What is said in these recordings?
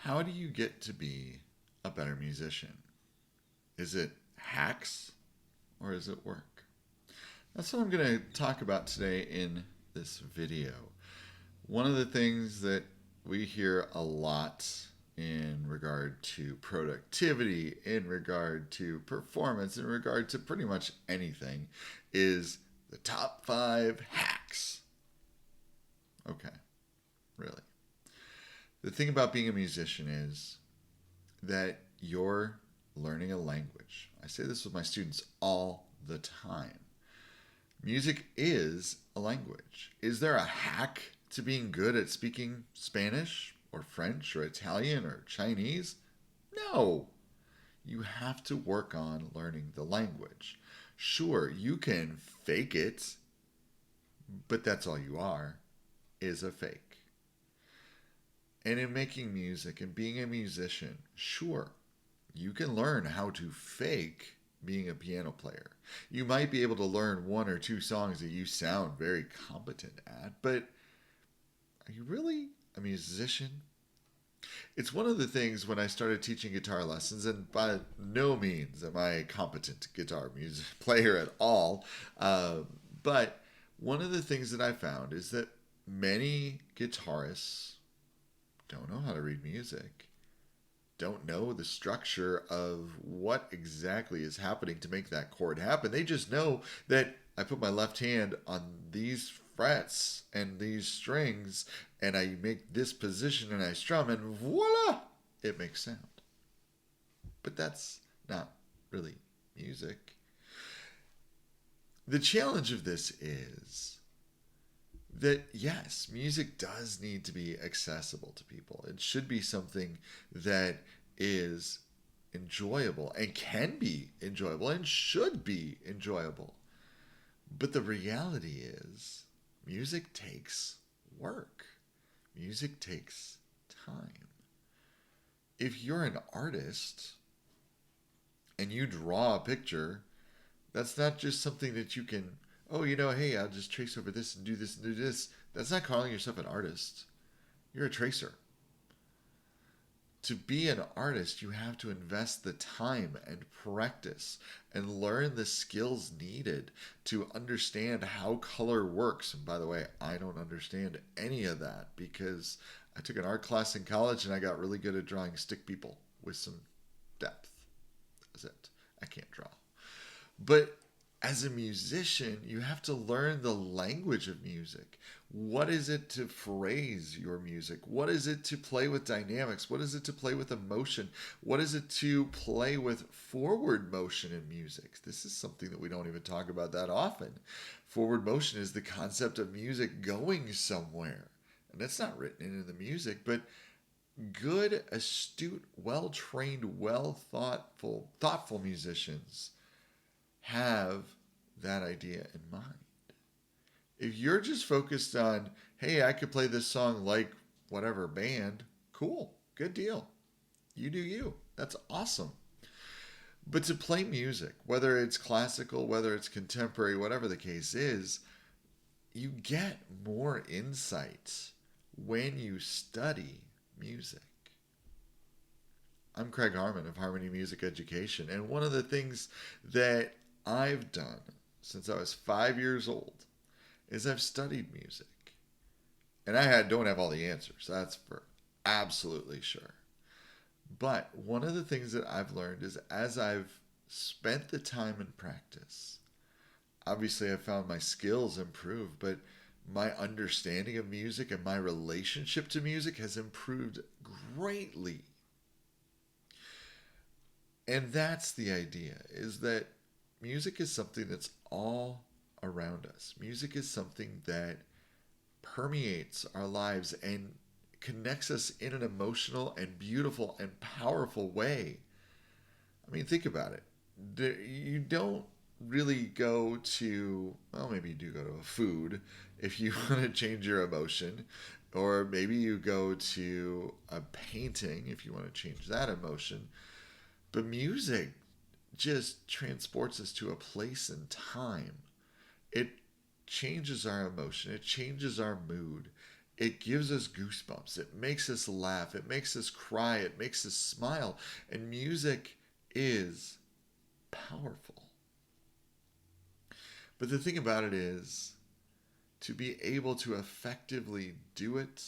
How do you get to be a better musician? Is it hacks or is it work? That's what I'm going to talk about today in this video. One of the things that we hear a lot in regard to productivity, in regard to performance, in regard to pretty much anything is the top 5 hacks. Okay, really. The thing about being a musician is that you're learning a language. I say this with my students all the time. Music is a language. Is there a hack to being good at speaking Spanish or French or Italian or Chinese? No. You have to work on learning the language. Sure, you can fake it, but that's all you are, is a fake. And in making music and being a musician, sure, you can learn how to fake being a piano player. You might be able to learn 1 or 2 songs that you sound very competent at, but are you really a musician? It's one of the things when I started teaching guitar lessons, and by no means am I a competent guitar music player at all, but one of the things that I found is that many guitarists don't know how to read music, don't know the structure of what exactly is happening to make that chord happen. They just know that I put my left hand on these frets and these strings and I make this position and I strum and voila, it makes sound. But that's not really music. The challenge of this is that yes, music does need to be accessible to people. It should be something that is enjoyable and can be enjoyable and should be enjoyable. But the reality is, music takes work. Music takes time. If you're an artist and you draw a picture, that's not just something that you can, oh, hey, I'll just trace over this and do this and do this. That's not calling yourself an artist. You're a tracer. To be an artist, you have to invest the time and practice and learn the skills needed to understand how color works. And by the way, I don't understand any of that because I took an art class in college and I got really good at drawing stick people with some depth. That's it. I can't draw. But as a musician, you have to learn the language of music. What is it to phrase your music? What is it to play with dynamics? What is it to play with emotion? What is it to play with forward motion in music? This is something that we don't even talk about that often. Forward motion is the concept of music going somewhere. And that's not written in the music, but good, astute, well-trained, thoughtful musicians have that idea in mind. If you're just focused on, hey, I could play this song like whatever band, cool, good deal. You do you. That's awesome. But to play music, whether it's classical, whether it's contemporary, whatever the case is, you get more insight when you study music. I'm Craig Harmann of Harmony Music Education, and one of the things that I've done since I was 5 years old is I've studied music. And don't have all the answers, that's for absolutely sure. But one of the things that I've learned is as I've spent the time in practice, obviously I've found my skills improve, but my understanding of music and my relationship to music has improved greatly. And that's the idea, is that music is something that's all around us. Music is something that permeates our lives and connects us in an emotional and beautiful and powerful way. I mean, think about it. You don't really go to, well, maybe you do go to a food if you want to change your emotion, or maybe you go to a painting if you want to change that emotion. But music just transports us to a place and time. It changes our emotion. It changes our mood. it gives us goosebumps. It makes us laugh. It makes us cry. It makes us smile. And music is powerful. But the thing about it is, to be able to effectively do it,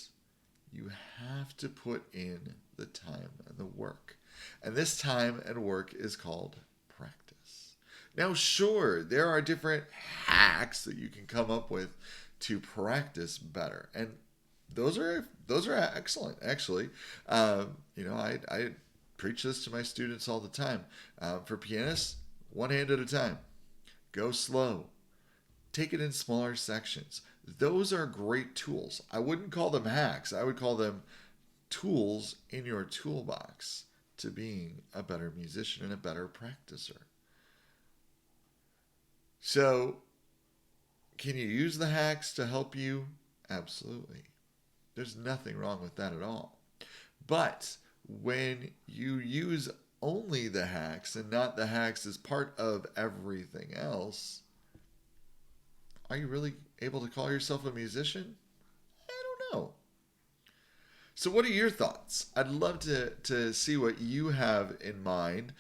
you have to put in the time and the work. And this time and work is called practice. Now, sure, there are different hacks that you can come up with to practice better, and those are excellent. Actually, I preach this to my students all the time. For pianists, one hand at a time. Go slow. Take it in smaller sections. Those are great tools. I wouldn't call them hacks. I would call them tools in your toolbox to being a better musician and a better practicer. So, can you use the hacks to help you? Absolutely. There's nothing wrong with that at all. But when you use only the hacks and not the hacks as part of everything else, are you really able to call yourself a musician? I don't know. So what are your thoughts? I'd love to see what you have in mind.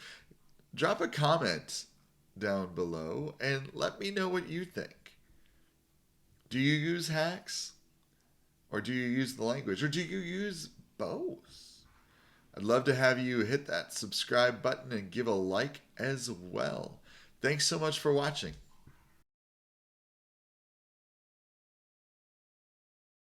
Drop a comment down below and let me know what you think. Do you use hacks? Or do you use the language? Or do you use both? I'd love to have you hit that subscribe button and give a like as well. Thanks so much for watching.